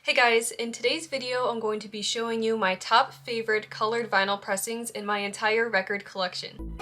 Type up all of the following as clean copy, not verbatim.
Hey guys, in today's video I'm going to be showing you my top favorite colored vinyl pressings in my entire record collection.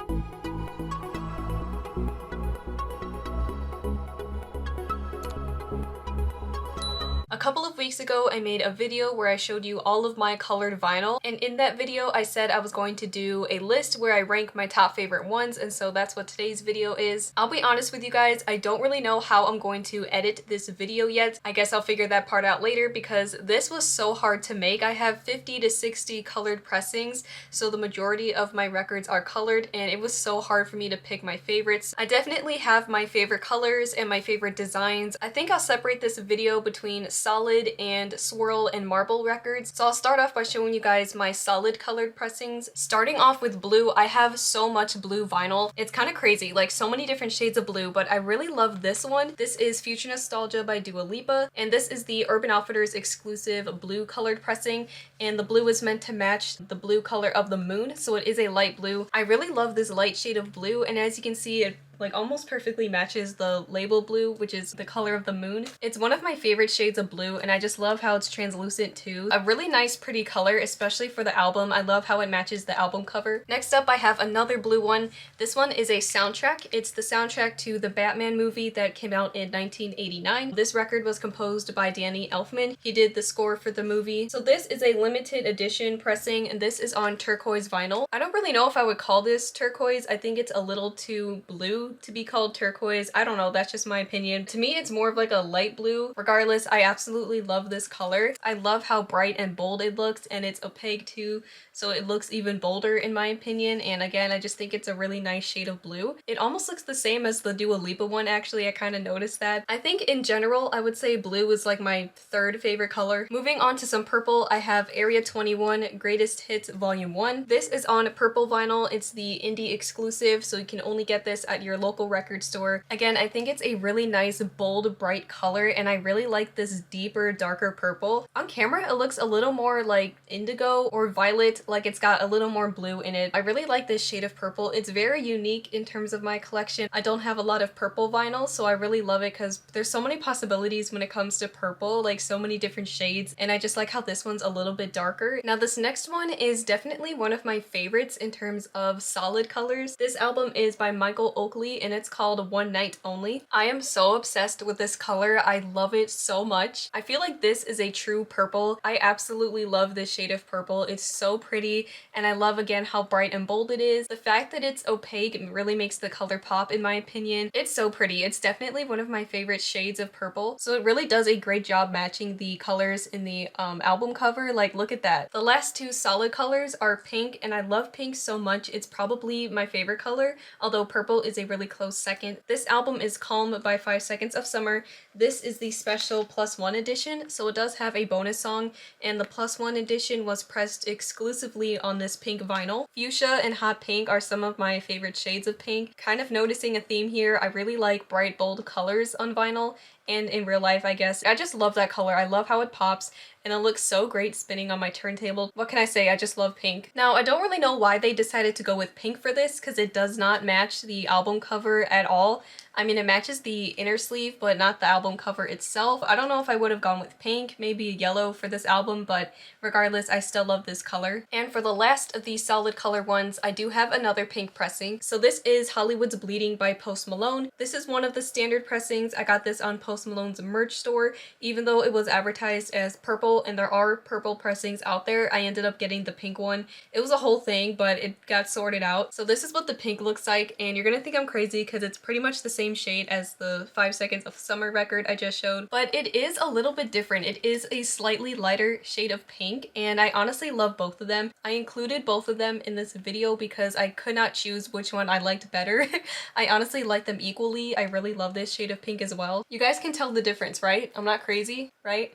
A couple of weeks ago, I made a video where I showed you all of my colored vinyl, and in that video I said I was going to do a list where I rank my top favorite ones, and so that's what today's video is. I'll be honest with you guys, I don't really know how I'm going to edit this video yet. I guess I'll figure that part out later because this was so hard to make. I have 50 to 60 colored pressings, so the majority of my records are colored, and it was so hard for me to pick my favorites. I definitely have my favorite colors and my favorite designs. I think I'll separate this video between solid and swirl and marble records. So I'll start off by showing you guys my solid colored pressings. Starting off with blue, I have so much blue vinyl. It's kind of crazy, like so many different shades of blue, but I really love this one. This is Future Nostalgia by Dua Lipa, and this is the Urban Outfitters exclusive blue colored pressing, and the blue is meant to match the blue color of the moon, so it is a light blue. I really love this light shade of blue, and as you can see, it like almost perfectly matches the label blue, which is the color of the moon. It's one of my favorite shades of blue, and I just love how it's translucent too. A really nice pretty color, especially for the album. I love how it matches the album cover. Next up, I have another blue one. This one is a soundtrack. It's the soundtrack to the Batman movie that came out in 1989. This record was composed by Danny Elfman. He did the score for the movie. So this is a limited edition pressing, and this is on turquoise vinyl. I don't really know if I would call this turquoise. I think it's a little too blue to be called turquoise. I don't know, that's just my opinion. To me, it's more of like a light blue. Regardless, I absolutely love this color. I love how bright and bold it looks, and it's opaque too, so it looks even bolder in my opinion. And again, I just think it's a really nice shade of blue. It almost looks the same as the Dua Lipa one, actually. I kind of noticed that. I think in general, I would say blue is like my third favorite color. Moving on to some purple, I have Area 21 Greatest Hits Volume 1. This is on purple vinyl. It's the indie exclusive, so you can only get this at your local record store. Again, I think it's a really nice, bold, bright color, and I really like this deeper, darker purple. On camera, it looks a little more like indigo or violet, like it's got a little more blue in it. I really like this shade of purple. It's very unique in terms of my collection. I don't have a lot of purple vinyl, so I really love it because there's so many possibilities when it comes to purple, like so many different shades, and I just like how this one's a little bit darker. Now this next one is definitely one of my favorites in terms of solid colors. This album is by Michael Oakley, and it's called One Night Only. I am so obsessed with this color. I love it so much. I feel like this is a true purple. I absolutely love this shade of purple. It's so pretty, and I love again how bright and bold it is. The fact that it's opaque really makes the color pop in my opinion. It's so pretty. It's definitely one of my favorite shades of purple. So it really does a great job matching the colors in the album cover. Like, look at that. The last two solid colors are pink, and I love pink so much. It's probably my favorite color, although purple is a really close second. This album is Calm by 5 Seconds of Summer. This is the special +1 edition, so it does have a bonus song, and the +1 edition was pressed exclusively on this pink vinyl. Fuchsia and hot pink are some of my favorite shades of pink. Kind of noticing a theme here. I really like bright, bold colors on vinyl, and in real life, I guess. I just love that color. I love how it pops, and it looks so great spinning on my turntable. What can I say? I just love pink. Now, I don't really know why they decided to go with pink for this, because it does not match the album cover at all. I mean, it matches the inner sleeve, but not the album cover itself. I don't know if I would have gone with pink, maybe yellow for this album, but regardless, I still love this color. And for the last of these solid color ones, I do have another pink pressing. So this is Hollywood's Bleeding by Post Malone. This is one of the standard pressings. I got this on Post Malone's merch store. Even though it was advertised as purple, and there are purple pressings out there, I ended up getting the pink one. It was a whole thing, but it got sorted out. So this is what the pink looks like, and you're gonna think I'm crazy because it's pretty much the same shade as the 5 Seconds of Summer record I just showed, but it is a little bit different. It is a slightly lighter shade of pink, and I honestly love both of them. I included both of them in this video because I could not choose which one I liked better. I honestly like them equally. I really love this shade of pink as well. You guys can tell the difference, right? I'm not crazy, right?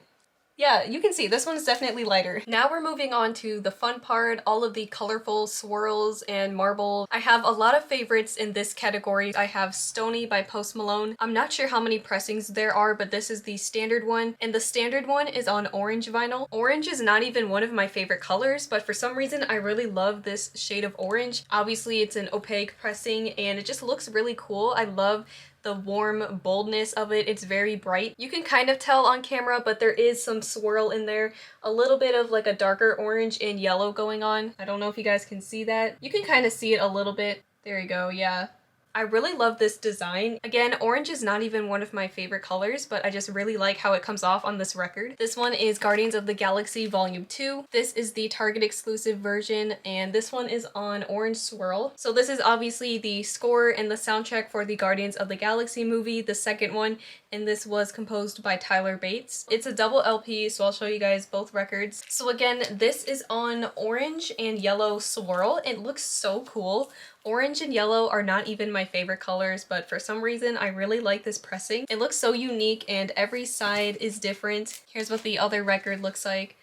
Yeah, you can see this one's definitely lighter. Now we're moving on to the fun part, all of the colorful swirls and marble. I have a lot of favorites in this category. I have Stony by Post Malone. I'm not sure how many pressings there are, but this is the standard one, and the standard one is on orange vinyl. Orange is not even one of my favorite colors, but for some reason I really love this shade of orange. Obviously it's an opaque pressing, and it just looks really cool. I love the warm boldness of it. It's very bright. You can kind of tell on camera, but there is some swirl in there. A little bit of like a darker orange and yellow going on. I don't know if you guys can see that. You can kind of see it a little bit. There you go, yeah. I really love this design. Again, orange is not even one of my favorite colors, but I just really like how it comes off on this record. This one is Guardians of the Galaxy Volume 2. This is the Target exclusive version, and this one is on Orange Swirl. So this is obviously the score and the soundtrack for the Guardians of the Galaxy movie, the second one, and this was composed by Tyler Bates. It's a double LP, so I'll show you guys both records. So again, this is on Orange and Yellow Swirl. It looks so cool. Orange and yellow are not even my favorite colors, but for some reason I really like this pressing. It looks so unique and every side is different. Here's what the other record looks like.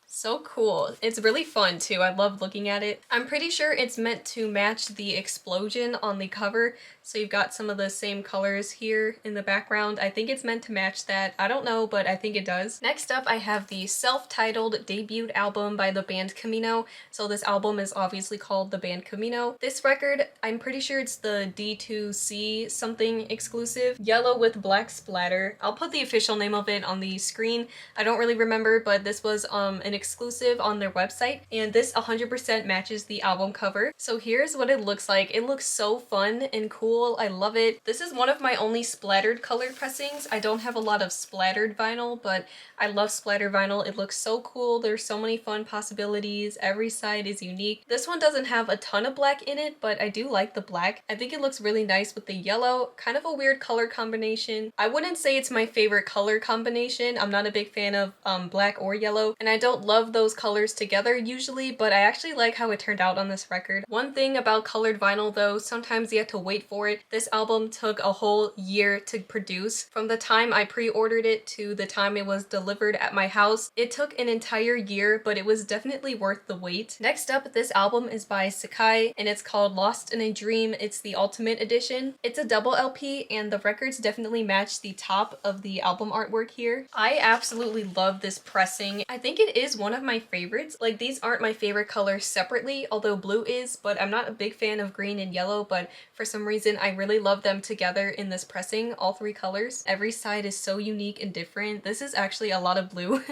So cool. It's really fun too. I love looking at it. I'm pretty sure it's meant to match the explosion on the cover. So you've got some of the same colors here in the background. I think it's meant to match that. I don't know, but I think it does. Next up, I have the self-titled debut album by the band Camino. So this album is obviously called the band Camino. This record, I'm pretty sure it's the D2C something exclusive. Yellow with black splatter. I'll put the official name of it on the screen. I don't really remember, but this was an exclusive on their website, and this 100% matches the album cover. So here's what it looks like. It looks so fun and cool. I love it. This is one of my only splattered colored pressings. I don't have a lot of splattered vinyl, but I love splatter vinyl. It looks so cool. There's so many fun possibilities. Every side is unique. This one doesn't have a ton of black in it, but I do like the black. I think it looks really nice with the yellow. Kind of a weird color combination. I wouldn't say it's my favorite color combination. I'm not a big fan of black or yellow, and I don't love those colors together usually, but I actually like how it turned out on this record. One thing about colored vinyl though, sometimes you have to wait for it. This album took a whole year to produce. From the time I pre-ordered it to the time it was delivered at my house, it took an entire year, but it was definitely worth the wait. Next up, this album is by Sakai, and it's called Lost in a Dream. It's the Ultimate Edition. It's a double LP, and the records definitely match the top of the album artwork here. I absolutely love this pressing. I think it is one of my favorites. Like, these aren't my favorite colors separately, although blue is, but I'm not a big fan of green and yellow, but for some reason I really love them together in this pressing, all three colors. Every side is so unique and different. This is actually a lot of blue,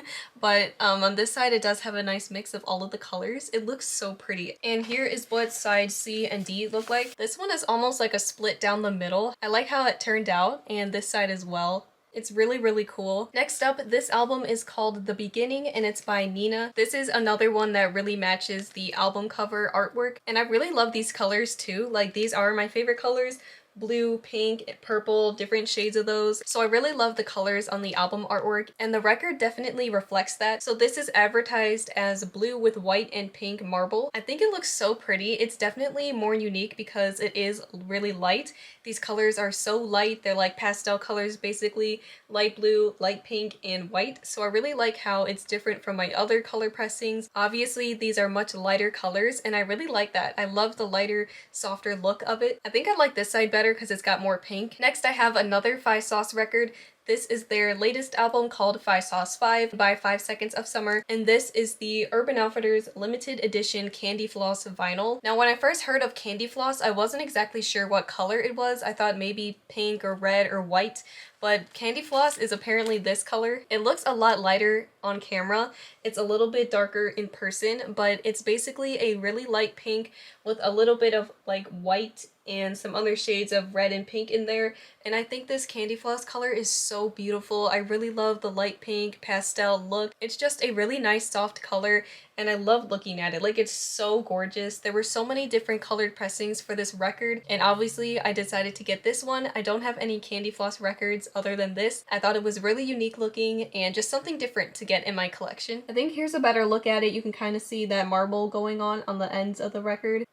but on this side it does have a nice mix of all of the colors. It looks so pretty. And here is what side C and D look like. This one is almost like a split down the middle. I like how it turned out, and this side as well. It's really, really cool. Next up, this album is called The Beginning, and it's by Nina. This is another one that really matches the album cover artwork, and I really love these colors too. Like, these are my favorite colors. Blue, pink, purple, different shades of those. So I really love the colors on the album artwork, and the record definitely reflects that. So this is advertised as blue with white and pink marble. I think it looks so pretty. It's definitely more unique because it is really light. These colors are so light. They're like pastel colors basically. Light blue, light pink, and white. So I really like how it's different from my other color pressings. Obviously, these are much lighter colors, and I really like that. I love the lighter, softer look of it. I think I like this side better because it's got more pink. Next, I have another 5 Sauce record. This is their latest album called 5 Sauce 5 by 5 Seconds of Summer, and this is the Urban Outfitters limited edition Candy Floss vinyl. Now, when I first heard of Candy Floss, I wasn't exactly sure what color it was. I thought maybe pink or red or white, but Candy Floss is apparently this color. It looks a lot lighter on camera. It's a little bit darker in person, but it's basically a really light pink with a little bit of like white and some other shades of red and pink in there. And I think this Candy Floss color is so beautiful. I really love the light pink pastel look. It's just a really nice soft color, and I love looking at it. Like, it's so gorgeous. There were so many different colored pressings for this record, and obviously I decided to get this one. I don't have any Candy Floss records other than this. I thought it was really unique looking and just something different to get in my collection. I think here's a better look at it. You can kind of see that marble going on the ends of the record.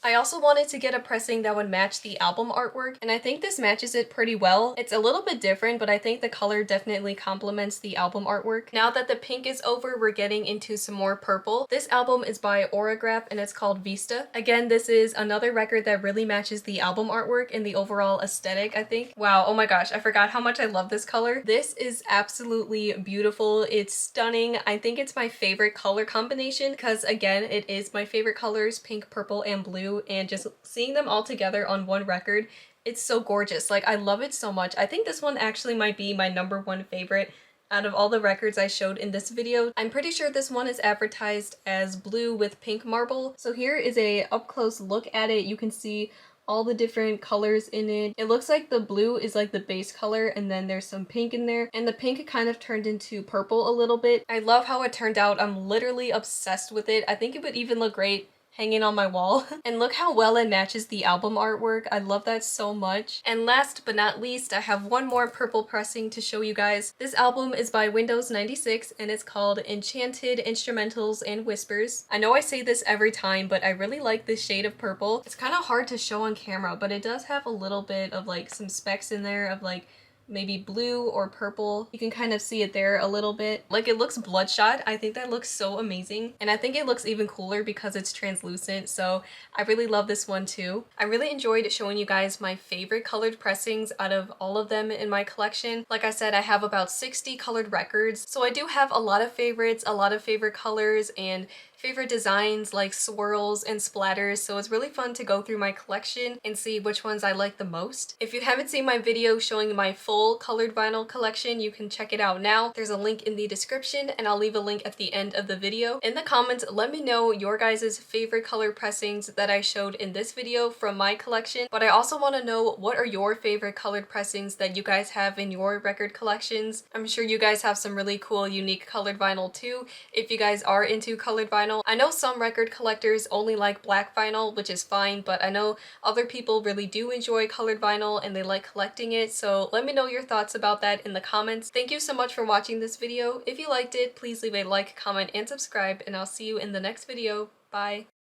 I also wanted to get a pressing that would match the album artwork, and I think this matches it pretty well. It's a little bit different, but I think the color definitely complements the album artwork. Now that the pink is over, we're getting into some more purple. This album is by Aurograph, and it's called Vista. Again, this is another record that really matches the album artwork and the overall aesthetic, I think. Wow, oh my gosh, I forgot how much I love this color. This is absolutely beautiful. It's stunning. I think it's my favorite color combination because, again, it is my favorite colors, pink, purple, and blue. And just seeing them all together on one record It's so gorgeous. Like, I love it so much. I think this one actually might be my #1 favorite out of all the records I showed in this video. I'm pretty sure this one is advertised as blue with pink marble. So here is a up close look at it. You can see all the different colors in it. It looks like the blue is like the base color and then there's some pink in there, and the pink kind of turned into purple a little bit. I love how it turned out. I'm literally obsessed with it. I think it would even look great hanging on my wall. And look how well it matches the album artwork. I love that so much. And last but not least, I have one more purple pressing to show you guys. This album is by Windows 96 and it's called Enchanted Instrumentals and Whispers. I know I say this every time, but I really like this shade of purple. It's kind of hard to show on camera, but it does have a little bit of like some specks in there of like maybe blue or purple. You can kind of see it there a little bit. Like, it looks bloodshot. I think that looks so amazing. And I think it looks even cooler because it's translucent. So I really love this one too. I really enjoyed showing you guys my favorite colored pressings out of all of them in my collection. Like I said, I have about 60 colored records. So I do have a lot of favorites, a lot of favorite colors, and favorite designs like swirls and splatters, so it's really fun to go through my collection and see which ones I like the most. If you haven't seen my video showing my full colored vinyl collection, you can check it out now. There's a link in the description and I'll leave a link at the end of the video. In the comments, let me know your guys' favorite color pressings that I showed in this video from my collection, but I also want to know what are your favorite colored pressings that you guys have in your record collections. I'm sure you guys have some really cool unique colored vinyl too if you guys are into colored vinyl. I know some record collectors only like black vinyl, which is fine, but I know other people really do enjoy colored vinyl and they like collecting it, so let me know your thoughts about that in the comments. Thank you so much for watching this video. If you liked it, please leave a like, comment, and subscribe, and I'll see you in the next video. Bye!